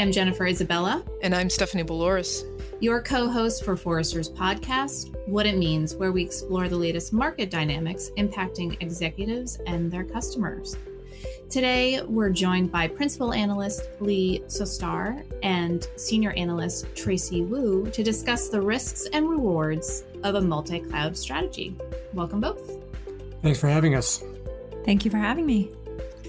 I'm Jennifer Isabella. And I'm Stephanie Boloris. Your co-host for Forrester's podcast, What It Means, where we explore the latest market dynamics impacting executives and their customers. Today, we're joined by Principal Analyst Lee Sustar and Senior Analyst Tracy Wu to discuss the risks and rewards of a multi-cloud strategy. Welcome both. Thanks for having us. Thank you for having me.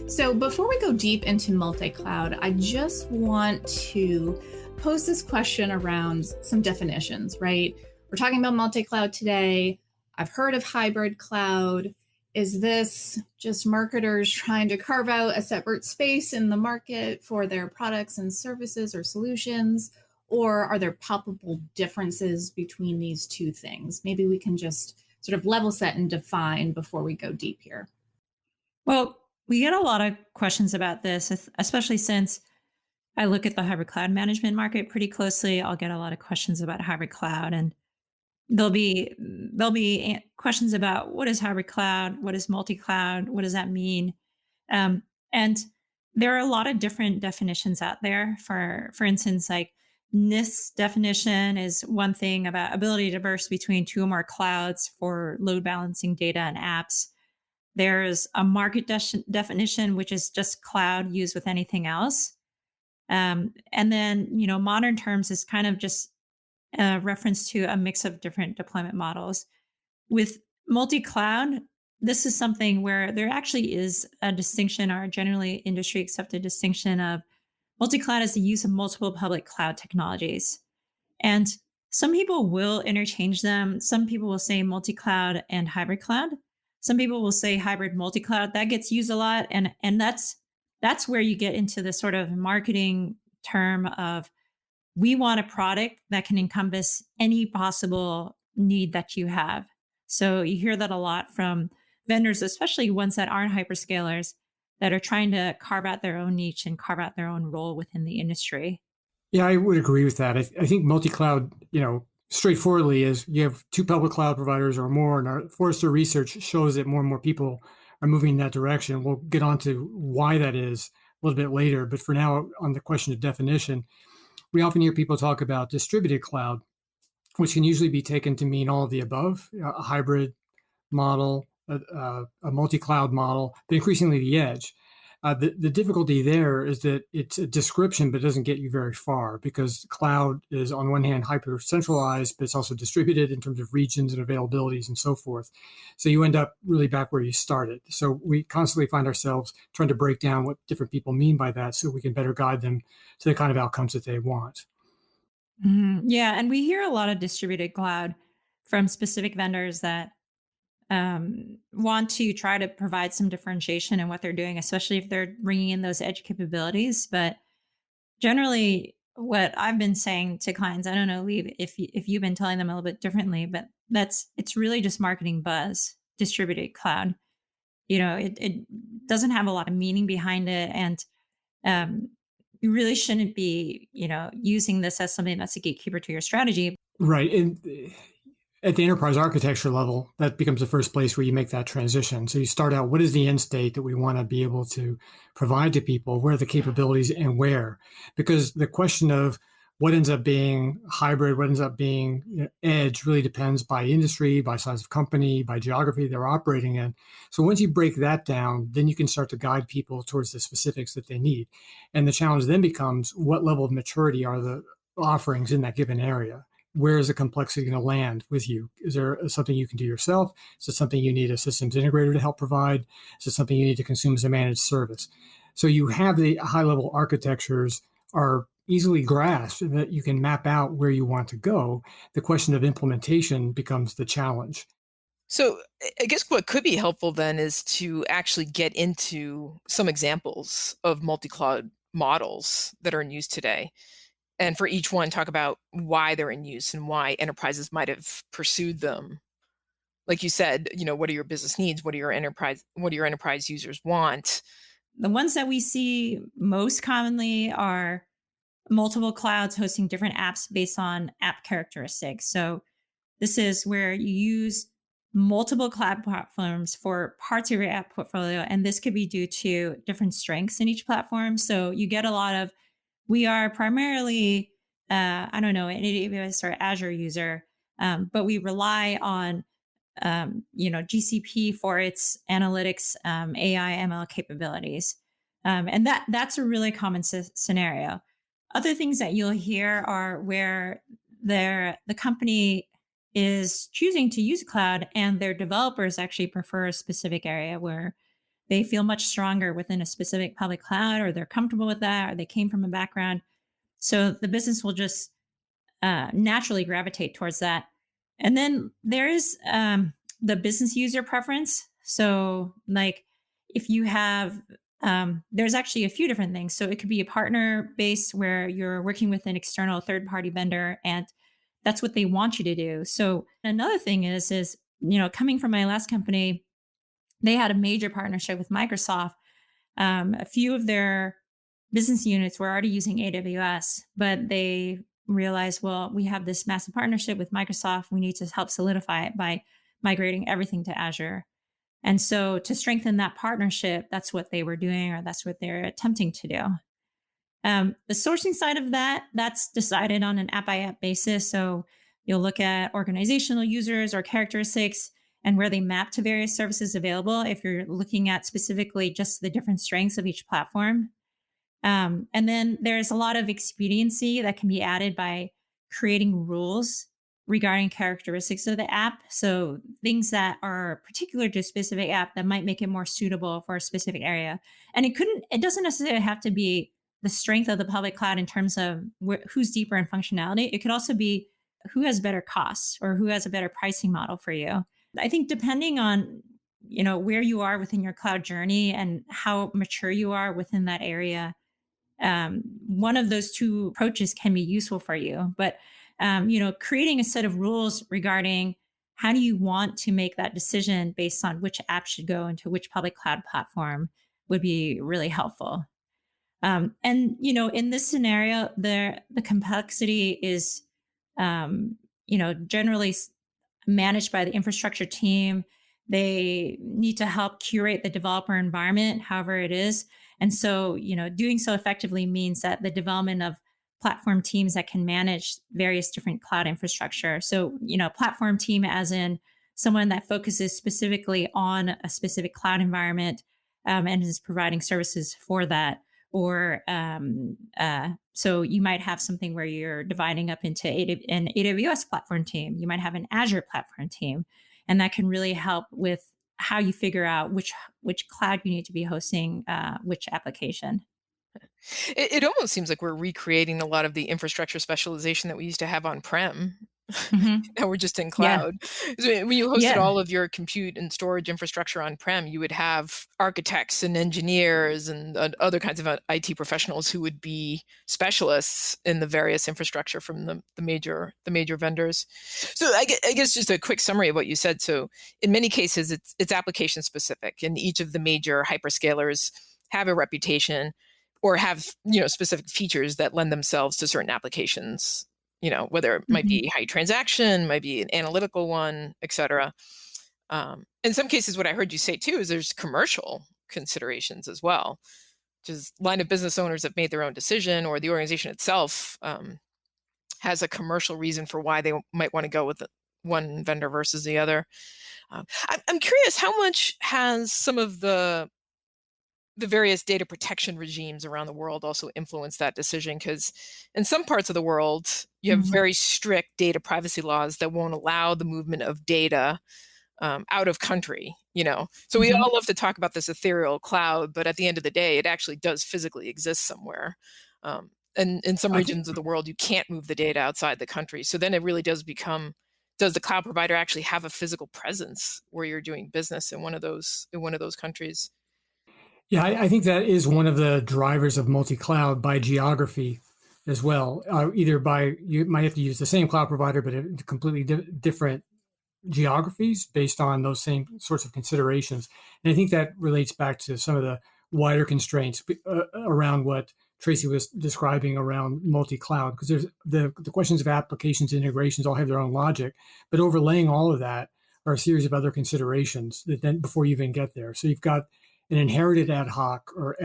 So before we go deep into multi-cloud, I just want to pose this question around some definitions, right? We're talking about multi-cloud today. I've heard of hybrid cloud. Is this just marketers trying to carve out a separate space in the market for their products and services or solutions? Or are there palpable differences between these two things? Maybe we can just sort of level set and define before we go deep here. Well, we get a lot of questions about this, especially since I look at the hybrid cloud management market pretty closely. I'll get a lot of questions about hybrid cloud, and there'll be questions about what is hybrid cloud, what is multi-cloud, what does that mean? And there are a lot of different definitions out there. For instance, like NIST definition is one thing about ability to burst between two or more clouds for load balancing data and apps. There's a market definition, which is just cloud used with anything else. And then, modern terms is kind of just a reference to a mix of different deployment models. With multi-cloud, this is something where there actually is a distinction, or a generally industry accepted distinction of multi-cloud is the use of multiple public cloud technologies. And some people will interchange them. Some people will say multi-cloud and hybrid cloud. Some people will say hybrid multi-cloud. That gets used a lot. And that's where you get into the sort of marketing term of, we want a product that can encompass any possible need that you have. So you hear that a lot from vendors, especially ones that aren't hyperscalers, that are trying to carve out their own niche and carve out their own role within the industry. Yeah, I would agree with that. I think multi-cloud, straightforwardly is you have two public cloud providers or more, and our Forrester research shows that more and more people are moving in that direction. We'll get on to why that is a little bit later. But for now, on the question of definition, we often hear people talk about distributed cloud, which can usually be taken to mean all of the above, a hybrid model, a multi-cloud model, but increasingly the edge. The difficulty there is that it's a description, but it doesn't get you very far, because cloud is on one hand hyper centralized, but it's also distributed in terms of regions and availabilities and so forth. So you end up really back where you started. So we constantly find ourselves trying to break down what different people mean by that so we can better guide them to the kind of outcomes that they want. Mm-hmm. Yeah. And we hear a lot of distributed cloud from specific vendors that want to try to provide some differentiation in what they're doing, especially if they're bringing in those edge capabilities. But generally, what I've been saying to clients, I don't know, Lee, if you've been telling them a little bit differently, but it's really just marketing buzz. Distributed cloud, it doesn't have a lot of meaning behind it, and you really shouldn't be, using this as something that's a gatekeeper to your strategy. Right. And at the enterprise architecture level, that becomes the first place where you make that transition. So you start out, what is the end state that we want to be able to provide to people? Where are the capabilities and where? Because the question of what ends up being hybrid, what ends up being edge really depends by industry, by size of company, by geography they're operating in. So once you break that down, then you can start to guide people towards the specifics that they need. And the challenge then becomes, what level of maturity are the offerings in that given area? Where is the complexity going to land with you? Is there something you can do yourself? Is it something you need a systems integrator to help provide? Is it something you need to consume as a managed service? So you have the high-level architectures are easily grasped, and that you can map out where you want to go. The question of implementation becomes the challenge. So I guess what could be helpful then is to actually get into some examples of multi-cloud models that are in use today. And for each one, talk about why they're in use and why enterprises might have pursued them. Like you said, what are your business needs? What do your enterprise users want? The ones that we see most commonly are multiple clouds hosting different apps based on app characteristics. So this is where you use multiple cloud platforms for parts of your app portfolio. And this could be due to different strengths in each platform. So you get a lot of we are primarily, I don't know, an AWS or Azure user, but we rely on GCP for its analytics, AI, ML capabilities, and that's a really common scenario. Other things that you'll hear are where the company is choosing to use cloud, and their developers actually prefer a specific area where they feel much stronger within a specific public cloud, or they're comfortable with that, or they came from a background. So the business will just naturally gravitate towards that. And then there is the business user preference. So, like, if you have, there's actually a few different things. So, it could be a partner base where you're working with an external third party vendor, and that's what they want you to do. So, another thing is, coming from my last company, they had a major partnership with Microsoft. A few of their business units were already using AWS, but they realized, well, we have this massive partnership with Microsoft. We need to help solidify it by migrating everything to Azure. And so, to strengthen that partnership, that's what they were doing, or that's what they're attempting to do. The sourcing side of that's decided on an app by app basis. So you'll look at organizational users or characteristics and where they map to various services available. If you're looking at specifically just the different strengths of each platform, and then there's a lot of expediency that can be added by creating rules regarding characteristics of the app. So things that are particular to a specific app that might make it more suitable for a specific area. And it doesn't necessarily have to be the strength of the public cloud in terms of who's deeper in functionality. It could also be who has better costs or who has a better pricing model for you. I think depending on where you are within your cloud journey and how mature you are within that area, one of those two approaches can be useful for you. But creating a set of rules regarding how do you want to make that decision based on which app should go into which public cloud platform would be really helpful. And in this scenario, the complexity is generally managed by the infrastructure team. They need to help curate the developer environment, however it is. And so, doing so effectively means that the development of platform teams that can manage various different cloud infrastructure. So, platform team as in someone that focuses specifically on a specific cloud environment, and is providing services for that. Or so you might have something where you're dividing up into an AWS platform team. You might have an Azure platform team, and that can really help with how you figure out which cloud you need to be hosting which application. It almost seems like we're recreating a lot of the infrastructure specialization that we used to have on-prem. Hmm. Now we're just in Yeah. cloud. So when you hosted Yeah. all of your compute and storage infrastructure on-prem, you would have architects and engineers and other kinds of IT professionals who would be specialists in the various infrastructure from the major vendors. So I guess just a quick summary of what you said. So in many cases, it's application specific, and each of the major hyperscalers have a reputation or have specific features that lend themselves to certain applications, whether it might Hmm. be high transaction, might be an analytical one, et cetera. In some cases, what I heard you say too is there's commercial considerations as well. Just line of business owners have made their own decision, or the organization itself has a commercial reason for why they might want to go with one vendor versus the other. I'm curious, how much has some of the various data protection regimes around the world also influence that decision? Because in some parts of the world, you have Hmm. very strict data privacy laws that won't allow the movement of data out of country. So we Hmm. all love to talk about this ethereal cloud, but at the end of the day, it actually does physically exist somewhere. And in some I think, regions of the world, you can't move the data outside the country. So then it really does become, does the cloud provider actually have a physical presence where you're doing business in one of those countries? yeah, I think that is one of the drivers of multi-cloud by geography as well. Either by you might have to use the same cloud provider, but completely different geographies based on those same sorts of considerations. And I think that relates back to some of the wider constraints around what Tracy was describing around multi-cloud, because there's the questions of applications integrations all have their own logic, but overlaying all of that are a series of other considerations that then before you even get there. So you've got an inherited ad hoc or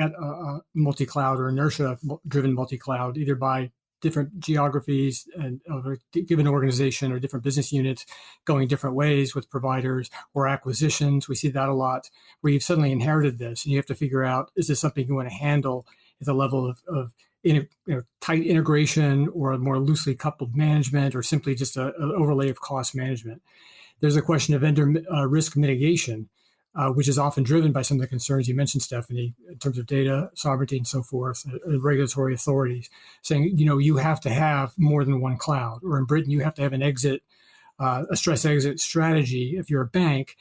multi-cloud or inertia-driven multi-cloud, either by different geographies and of a given organization or different business units going different ways with providers or acquisitions. We see that a lot, where you've suddenly inherited this and you have to figure out, is this something you want to handle at the level of tight integration or a more loosely coupled management, or simply just an overlay of cost management. There's a question of vendor risk mitigation, which is often driven by some of the concerns you mentioned, Stephanie, in terms of data sovereignty and so forth, regulatory authorities saying, you have to have more than one cloud. Or in Britain, you have to have a stress exit strategy. If you're a bank,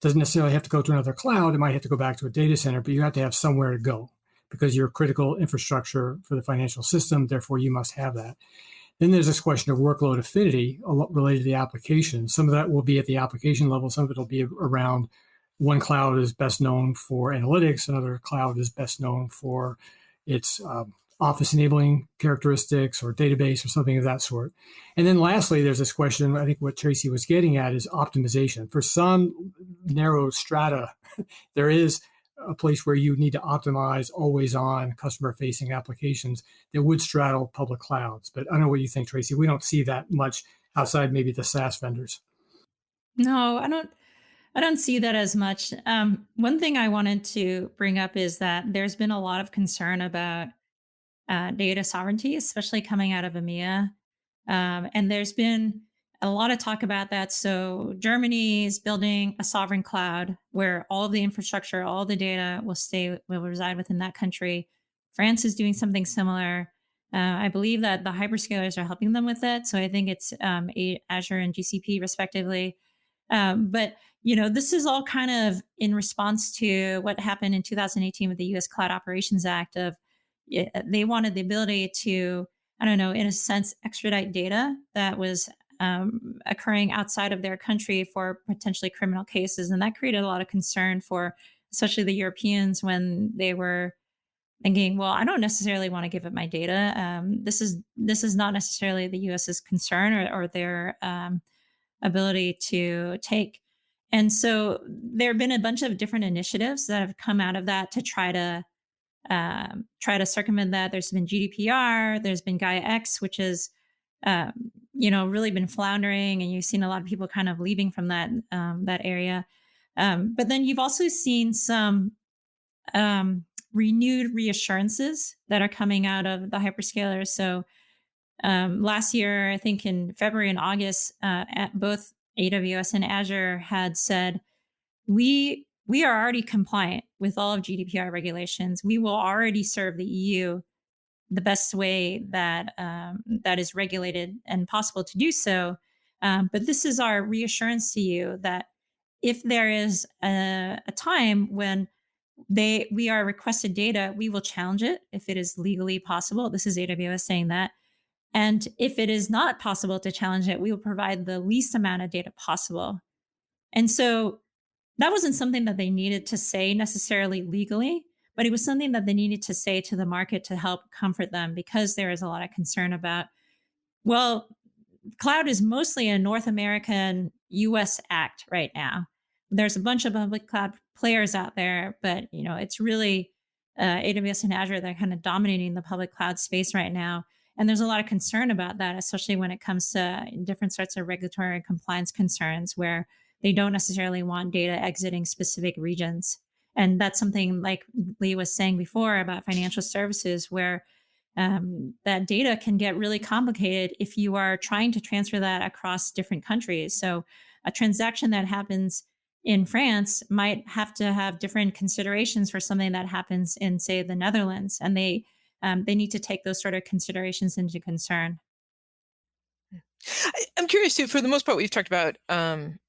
doesn't necessarily have to go to another cloud. It might have to go back to a data center, but you have to have somewhere to go because you're critical infrastructure for the financial system. Therefore, you must have that. Then there's this question of workload affinity related to the application. Some of that will be at the application level. Some of it will be around one cloud is best known for analytics. Another cloud is best known for its office enabling characteristics or database or something of that sort. And then lastly, there's this question, I think what Tracy was getting at is optimization. For some narrow strata, there is a place where you need to optimize always on customer facing applications that would straddle public clouds. But I don't know what you think, Tracy. We don't see that much outside maybe the SaaS vendors. No, I don't see that as much. One thing I wanted to bring up is that there's been a lot of concern about data sovereignty, especially coming out of EMEA. And there's been a lot of talk about that. So Germany is building a sovereign cloud where all the infrastructure, all the data will reside within that country. France is doing something similar. I believe that the hyperscalers are helping them with it. So I think it's Azure and GCP respectively. But this is all kind of in response to what happened in 2018 with the U.S. Cloud Operations Act. They wanted the ability to, I don't know, in a sense, extradite data that was occurring outside of their country for potentially criminal cases, and that created a lot of concern for, especially the Europeans, when they were thinking, well, I don't necessarily want to give up my data. This is not necessarily the U.S.'s concern or their ability to take. And so there have been a bunch of different initiatives that have come out of that to try to circumvent that. There's been GDPR, there's been Gaia X, which is really been floundering, and you've seen a lot of people kind of leaving from that area. But then you've also seen some renewed reassurances that are coming out of the hyperscalers. So last year, I think in February and August, both AWS and Azure had said, we are already compliant with all of GDPR regulations. We will already serve the EU the best way that that is regulated and possible to do so. But this is our reassurance to you that if there is a time when we are requested data, we will challenge it if it is legally possible. This is AWS saying that. And if it is not possible to challenge it, we will provide the least amount of data possible. And so that wasn't something that they needed to say necessarily legally, but it was something that they needed to say to the market to help comfort them, because there is a lot of concern about, well, cloud is mostly a North American US act right now. There's a bunch of public cloud players out there, but it's really AWS and Azure that are kind of dominating the public cloud space right now. And there's a lot of concern about that, especially when it comes to different sorts of regulatory and compliance concerns where they don't necessarily want data exiting specific regions. And that's something like Lee was saying before about financial services, where that data can get really complicated if you are trying to transfer that across different countries. So a transaction that happens in France might have to have different considerations for something that happens in, say, the Netherlands. And they need to take those sort of considerations into concern. I'm curious too, for the most part, we've talked about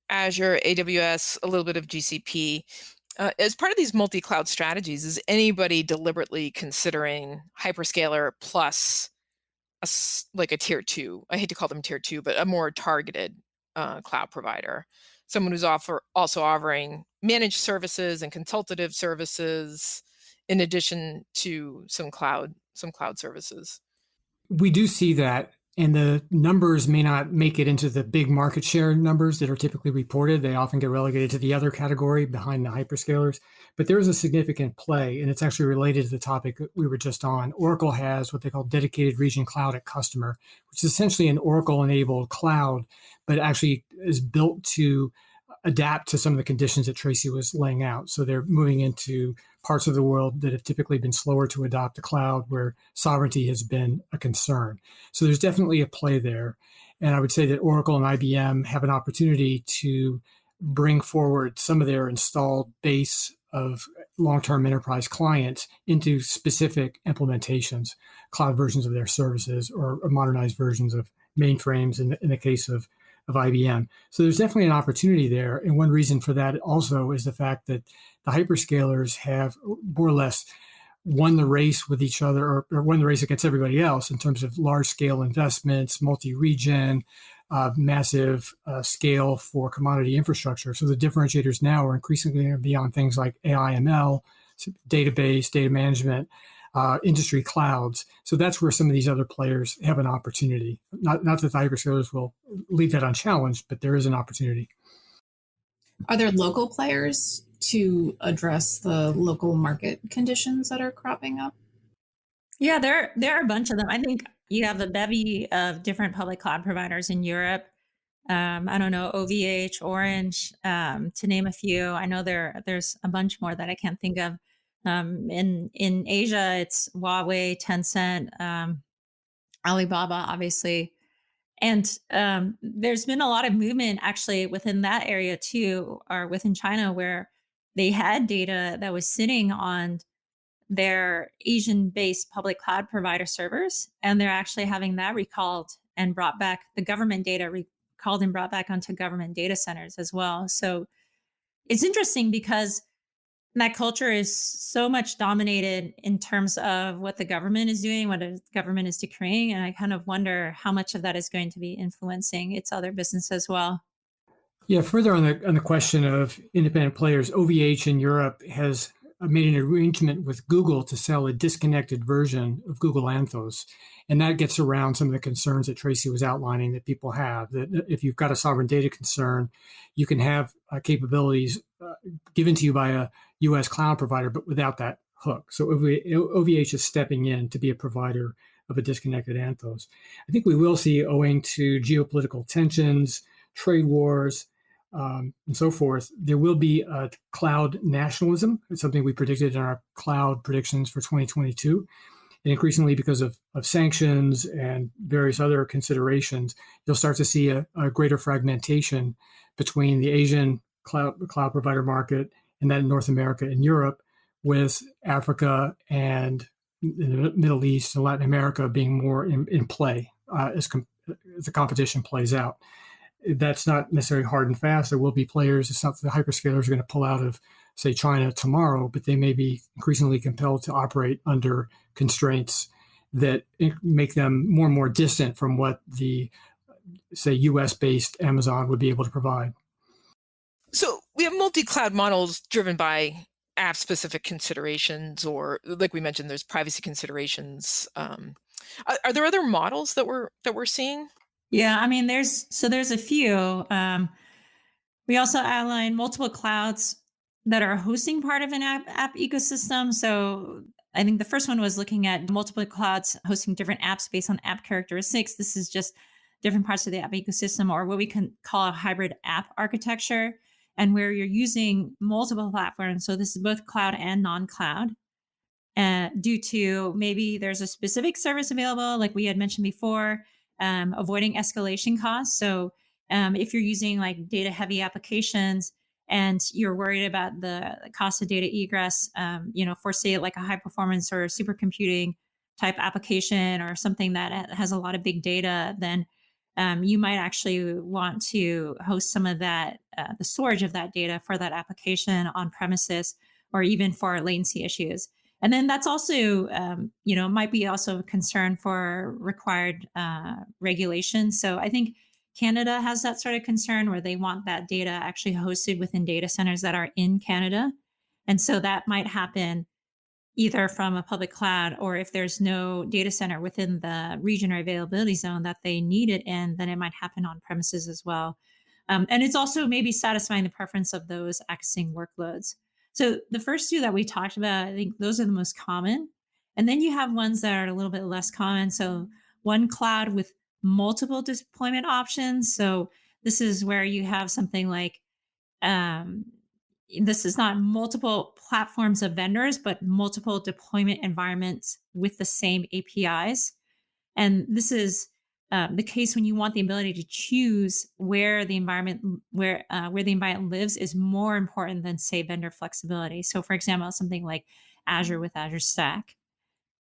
Azure, AWS, a little bit of GCP. As part of these multi-cloud strategies, is anybody deliberately considering hyperscaler plus like a tier two? I hate to call them tier two, but a more targeted cloud provider, someone who's also offering managed services and consultative services in addition to some cloud services. We do see that and the numbers may not make it into the big market share numbers that are typically reported. They often get relegated to the other category behind the hyperscalers. But there is a significant play, and it's actually related to the topic that we were just on. Oracle has what they call dedicated region cloud at customer, which is essentially an Oracle-enabled cloud, but actually is built to adapt to some of the conditions that Tracy was laying out. So they're moving into parts of the world that have typically been slower to adopt the cloud, where sovereignty has been a concern. So there's definitely a play there. And I would say that Oracle and IBM have an opportunity to bring forward some of their installed base of long-term enterprise clients into specific implementations, cloud versions of their services or modernized versions of mainframes in the case of IBM. So there's definitely an opportunity there. And one reason for that also is the fact that the hyperscalers have more or less won the race with each other, or won the race against everybody else in terms of large scale investments, multi-region, massive scale for commodity infrastructure. So the differentiators now are increasingly going to be on things like AI, ML, database, data management, industry clouds. So that's where some of these other players have an opportunity. Not that the hyperscalers will leave that unchallenged, but there is an opportunity. Are there local players to address the local market conditions that are cropping up? Yeah, there are a bunch of them. I think you have a bevy of different public cloud providers in Europe. I don't know, OVH, Orange, to name a few. I know there's a bunch more that I can't think of. In Asia, it's Huawei, Tencent, Alibaba, obviously. And there's been a lot of movement actually within that area too, or within China, where they had data that was sitting on their Asian based public cloud provider servers. And they're actually having that recalled and brought back, the government data recalled and brought back onto government data centers as well. So it's interesting because that culture is so much dominated in terms of what the government is doing, what the government is decreeing. And I kind of wonder how much of that is going to be influencing its other business as well. Yeah, further on the question of independent players, OVH in Europe has made an arrangement with Google to sell a disconnected version of Google Anthos. And that gets around some of the concerns that Tracy was outlining that people have, that if you've got a sovereign data concern, you can have capabilities given to you by a US cloud provider, but without that hook. So OVH is stepping in to be a provider of a disconnected Anthos. I think we will see, owing to geopolitical tensions, trade wars, and so forth, there will be a cloud nationalism. It's something we predicted in our cloud predictions for 2022. And increasingly, because of sanctions and various other considerations, you'll start to see a greater fragmentation between the Asian cloud provider market and then North America and Europe, with Africa and the Middle East and Latin America being more in play as the competition plays out. That's not necessarily hard and fast. There will be players. It's not that the hyperscalers are going to pull out of, say, China tomorrow, but they may be increasingly compelled to operate under constraints that make them more and more distant from what the, say, US-based Amazon would be able to provide. So we have multi-cloud models driven by app-specific considerations, or like we mentioned, there's privacy considerations. Are there other models that we're seeing? Yeah, I mean, there's a few. We also outline multiple clouds that are hosting part of an app ecosystem. So I think the first one was looking at multiple clouds hosting different apps based on app characteristics. This is just different parts of the app ecosystem, or what we can call a hybrid app architecture, and where you're using multiple platforms. So this is both cloud and non-cloud. Due to maybe there's a specific service available, like we had mentioned before, avoiding escalation costs. So if you're using like data heavy applications and you're worried about the cost of data egress, for say like a high performance or supercomputing type application or something that has a lot of big data, then you might actually want to host some of that, the storage of that data for that application on premises, or even for latency issues. And then that's also, might be also a concern for required regulation. So I think Canada has that sort of concern where they want that data actually hosted within data centers that are in Canada. And so that might happen, either from a public cloud, or if there's no data center within the region or availability zone that they need it in, then it might happen on premises as well. And it's also maybe satisfying the preference of those accessing workloads. So the first two that we talked about, I think those are the most common. And then you have ones that are a little bit less common. So one cloud with multiple deployment options. So this is where you have something like um, this is not multiple platforms of vendors, but multiple deployment environments with the same APIs. And this is the case when you want the ability to choose where the environment where the environment lives is more important than, say, vendor flexibility. So, for example, something like Azure with Azure Stack.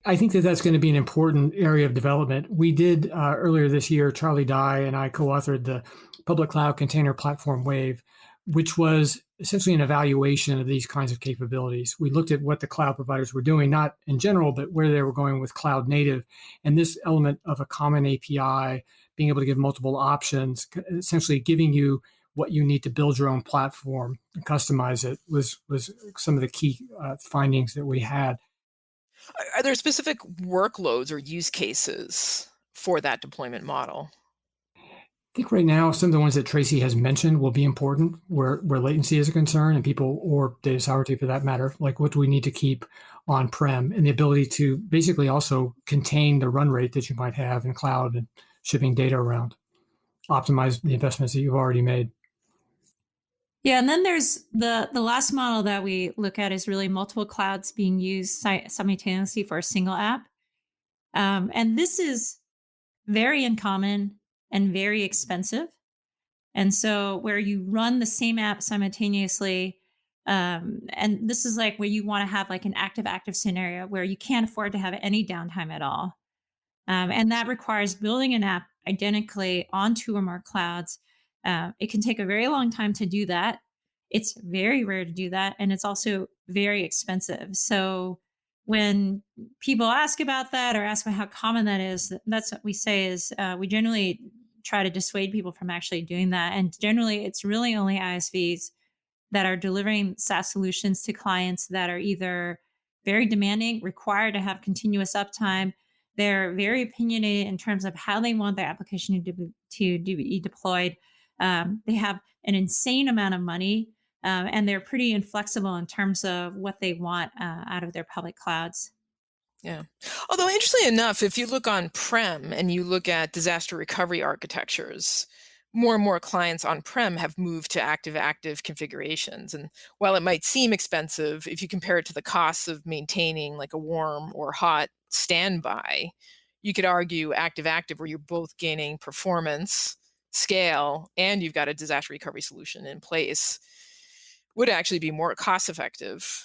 I think that that's going to be an important area of development. We did earlier this year, Charlie Dye and I co-authored the Public Cloud Container Platform Wave, which was essentially an evaluation of these kinds of capabilities. We looked at what the cloud providers were doing, not in general, but where they were going with cloud native. And this element of a common API, being able to give multiple options, essentially giving you what you need to build your own platform and customize it was some of the key findings that we had. Are there specific workloads or use cases for that deployment model? I think right now, some of the ones that Tracy has mentioned will be important where latency is a concern and people, or data sovereignty for that matter, like what do we need to keep on-prem, and the ability to basically also contain the run rate that you might have in cloud and shipping data around, optimize the investments that you've already made. Yeah, and then there's the last model that we look at is really multiple clouds being used simultaneously for a single app. And this is very uncommon and very expensive. And so, where you run the same app simultaneously, and this is like where you want to have like an active scenario where you can't afford to have any downtime at all. And that requires building an app identically on two or more clouds. It can take a very long time to do that. It's very rare to do that. And it's also very expensive. So when people ask about that or ask about how common that is, that's what we say is we generally try to dissuade people from actually doing that. And generally, it's really only ISVs that are delivering SaaS solutions to clients that are either very demanding, required to have continuous uptime. They're very opinionated in terms of how they want their application to be deployed. They have an insane amount of money, and they're pretty inflexible in terms of what they want out of their public clouds. Yeah. Although, interestingly enough, if you look on-prem and you look at disaster recovery architectures, more and more clients on-prem have moved to active-active configurations. And while it might seem expensive, if you compare it to the costs of maintaining like a warm or hot standby, you could argue active-active, where you're both gaining performance, scale, and you've got a disaster recovery solution in place, would actually be more cost-effective.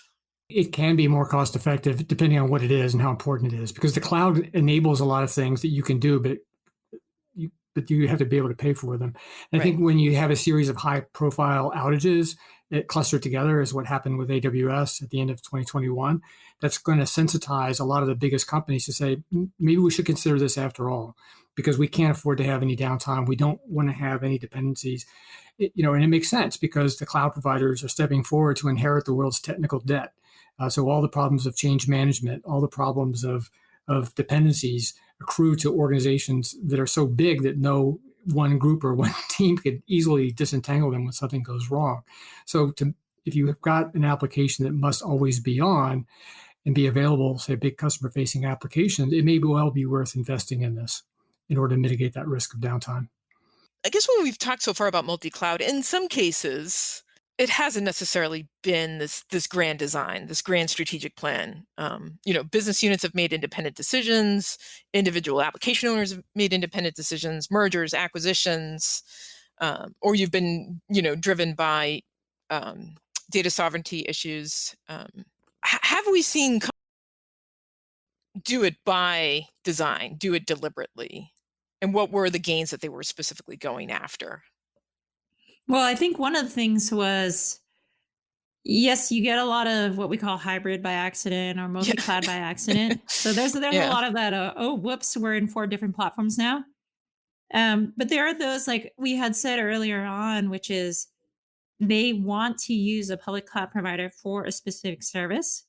It can be more cost effective depending on what it is and how important it is, because the cloud enables a lot of things that you can do, but you have to be able to pay for them. And I Right. think when you have a series of high profile outages that cluster together, is what happened with AWS at the end of 2021, that's going to sensitize a lot of the biggest companies to say, maybe we should consider this after all, because we can't afford to have any downtime. We don't want to have any dependencies. And it makes sense because the cloud providers are stepping forward to inherit the world's technical debt. So all the problems of change management, all the problems of dependencies accrue to organizations that are so big that no one group or one team could easily disentangle them when something goes wrong. So if you have got an application that must always be on and be available, say a big customer facing application, it may well be worth investing in this in order to mitigate that risk of downtime. I guess when we've talked so far about multi-cloud, in some cases, it hasn't necessarily been this grand design, this grand strategic plan. Business units have made independent decisions, individual application owners have made independent decisions, mergers, acquisitions, or you've been, driven by um, data sovereignty issues. Have we seen do it by design, do it deliberately? And what were the gains that they were specifically going after? Well, I think one of the things was yes, you get a lot of what we call hybrid by accident or Yeah. multi-cloud by accident. So there's a Yeah. lot of that. Oh, whoops, we're in four different platforms now. But there are those like we had said earlier on, which is they want to use a public cloud provider for a specific service.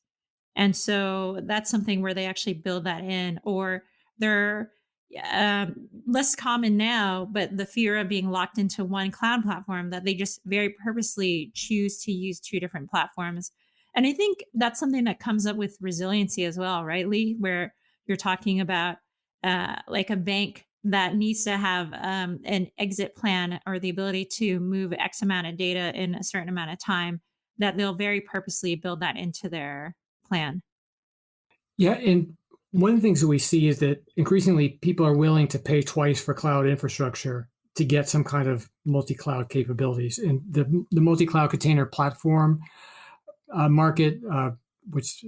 And so that's something where they actually build that in, or they're less common now, but the fear of being locked into one cloud platform that they just very purposely choose to use two different platforms. And I think that's something that comes up with resiliency as well, right, Lee? Where you're talking about like a bank that needs to have an exit plan or the ability to move X amount of data in a certain amount of time, that they'll very purposely build that into their plan. Yeah, and one of the things that we see is that increasingly people are willing to pay twice for cloud infrastructure to get some kind of multi-cloud capabilities. And the multi-cloud container platform market, which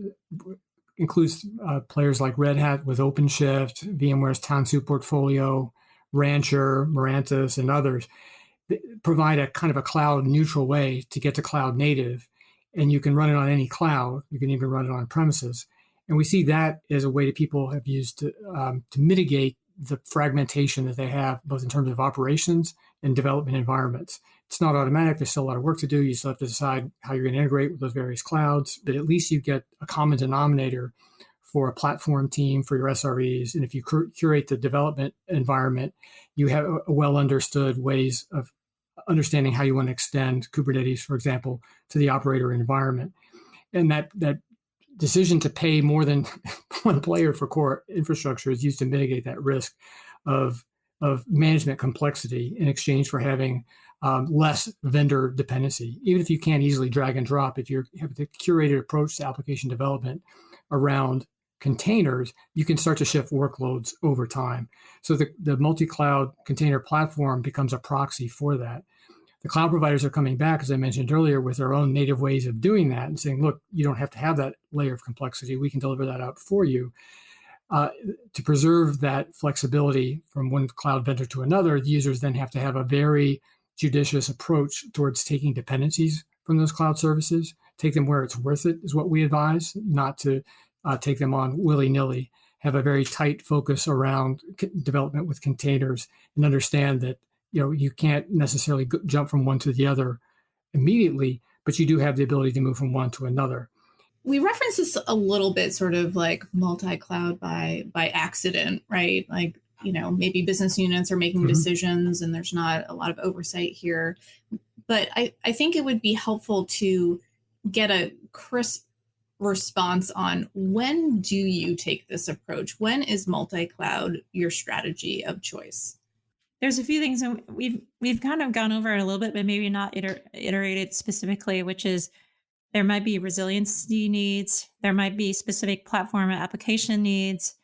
includes players like Red Hat with OpenShift, VMware's Tanzu portfolio, Rancher, Mirantis, and others, provide a kind of a cloud neutral way to get to cloud native. And you can run it on any cloud. You can even run it on premises. And we see that as a way that people have used to mitigate the fragmentation that they have, both in terms of operations and development environments. It's not automatic. There's still a lot of work to do. You still have to decide how you're going to integrate with those various clouds, but at least you get a common denominator for a platform team for your SREs. And if you curate the development environment, you have a well understood ways of understanding how you want to extend Kubernetes, for example, to the operator environment. And that decision to pay more than one player for core infrastructure is used to mitigate that risk of management complexity in exchange for having less vendor dependency. Even if you can't easily drag and drop, if you have the curated approach to application development around containers, you can start to shift workloads over time. So the multi-cloud container platform becomes a proxy for that. The cloud providers are coming back, as I mentioned earlier, with their own native ways of doing that and saying, look, you don't have to have that layer of complexity. We can deliver that out for you. To preserve that flexibility from one cloud vendor to another, the users then have to have a very judicious approach towards taking dependencies from those cloud services, take them where it's worth it, is what we advise, not to take them on willy-nilly, have a very tight focus around development with containers, and understand that you can't necessarily jump from one to the other immediately, but you do have the ability to move from one to another. We reference this a little bit, sort of like multi-cloud by accident, right? Like, maybe business units are making decisions and there's not a lot of oversight here. But I think it would be helpful to get a crisp response on, when do you take this approach? When is multi-cloud your strategy of choice? There's a few things that we've kind of gone over it a little bit, but maybe not iterated specifically, which is there might be resiliency needs, there might be specific platform and application needs,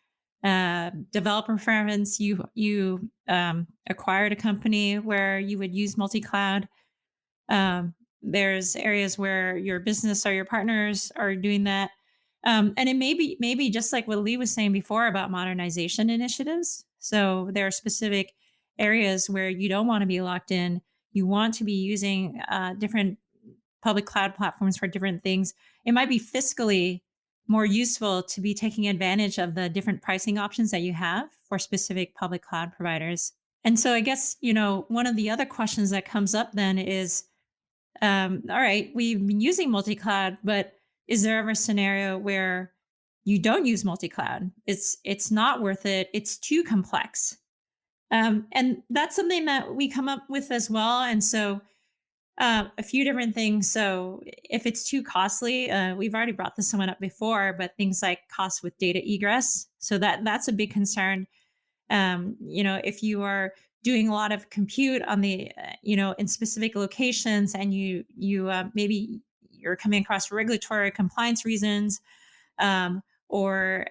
developer preference. You acquired a company where you would use multi-cloud. There's areas where your business or your partners are doing that. And it maybe just like what Lee was saying before about modernization initiatives. So there are specific areas where you don't want to be locked in. You want to be using different public cloud platforms for different things. It might be fiscally more useful to be taking advantage of the different pricing options that you have for specific public cloud providers. And so I guess, one of the other questions that comes up then is, all right, we've been using multi-cloud, but is there ever a scenario where you don't use multi-cloud? It's not worth it. It's too complex. And that's something that we come up with as well. And so a few different things. So if it's too costly, we've already brought this one up before, but things like cost with data egress. So that's a big concern. If you are doing a lot of compute on the, in specific locations, and you maybe you're coming across regulatory compliance reasons, or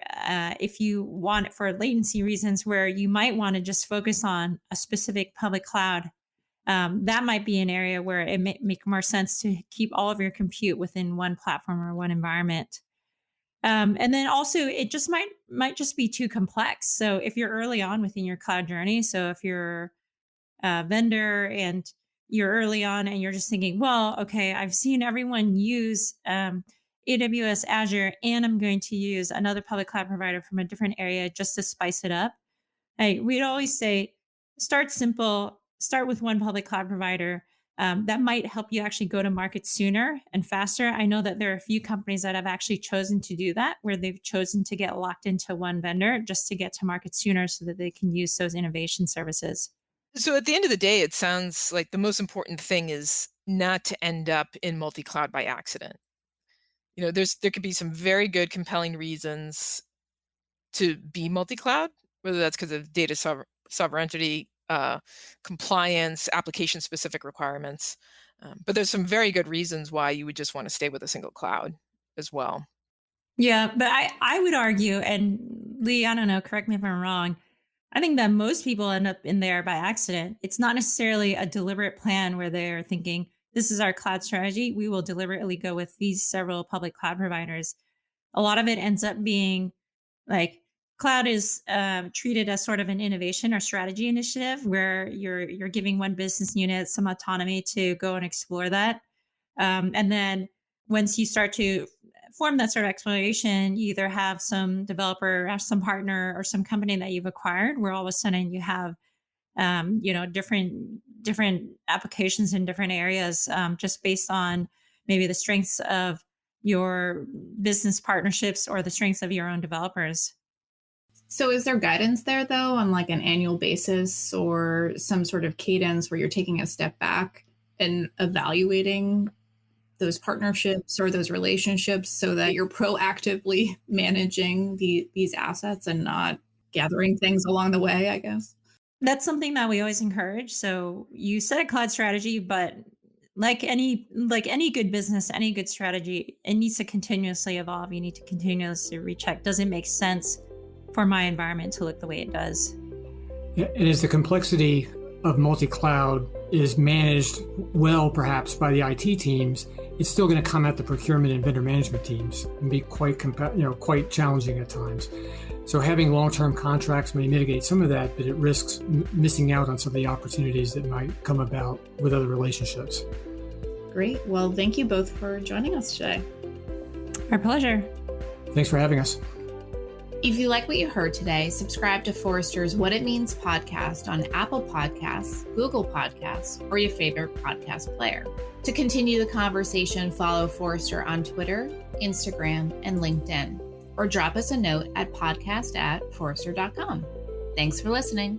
if you want it for latency reasons, where you might want to just focus on a specific public cloud, that might be an area where it may make more sense to keep all of your compute within one platform or one environment. And then also, it just might just be too complex. So if you're early on within your cloud journey, so if you're a vendor and you're early on and you're just thinking, well, okay, I've seen everyone use AWS, Azure, and I'm going to use another public cloud provider from a different area just to spice it up. We'd always say, start simple, start with one public cloud provider. that might help you actually go to market sooner and faster. I know that there are a few companies that have actually chosen to do that, where they've chosen to get locked into one vendor just to get to market sooner so that they can use those innovation services. So at the end of the day, it sounds like the most important thing is not to end up in multi-cloud by accident. There could be some very good, compelling reasons to be multi-cloud, whether that's because of data sovereignty, compliance, application-specific requirements. But there's some very good reasons why you would just want to stay with a single cloud as well. Yeah, but I would argue, and Lee, I don't know, correct me if I'm wrong. I think that most people end up in there by accident. It's not necessarily a deliberate plan where they're thinking, this is our cloud strategy. We will deliberately go with these several public cloud providers. A lot of it ends up being like cloud is treated as sort of an innovation or strategy initiative where you're giving one business unit some autonomy to go and explore that. And then once you start to form that sort of exploration, you either have some developer, or some partner, or some company that you've acquired, where all of a sudden you have, different applications in different areas, just based on maybe the strengths of your business partnerships or the strengths of your own developers. So is there guidance there though on like an annual basis or some sort of cadence where you're taking a step back and evaluating those partnerships or those relationships so that you're proactively managing these assets and not gathering things along the way, I guess? That's something that we always encourage. So you set a cloud strategy, but like any good business, any good strategy, it needs to continuously evolve. You need to continuously recheck. Does it make sense for my environment to look the way it does? Yeah, and as the complexity of multi-cloud is managed well, perhaps by the IT teams, it's still going to come at the procurement and vendor management teams and be quite challenging at times. So having long-term contracts may mitigate some of that, but it risks missing out on some of the opportunities that might come about with other relationships. Great. Well, thank you both for joining us today. Our pleasure. Thanks for having us. If you like what you heard today, subscribe to Forrester's What It Means podcast on Apple Podcasts, Google Podcasts, or your favorite podcast player. To continue the conversation, follow Forrester on Twitter, Instagram, and LinkedIn, or drop us a note at podcast@forrester.com. Thanks for listening.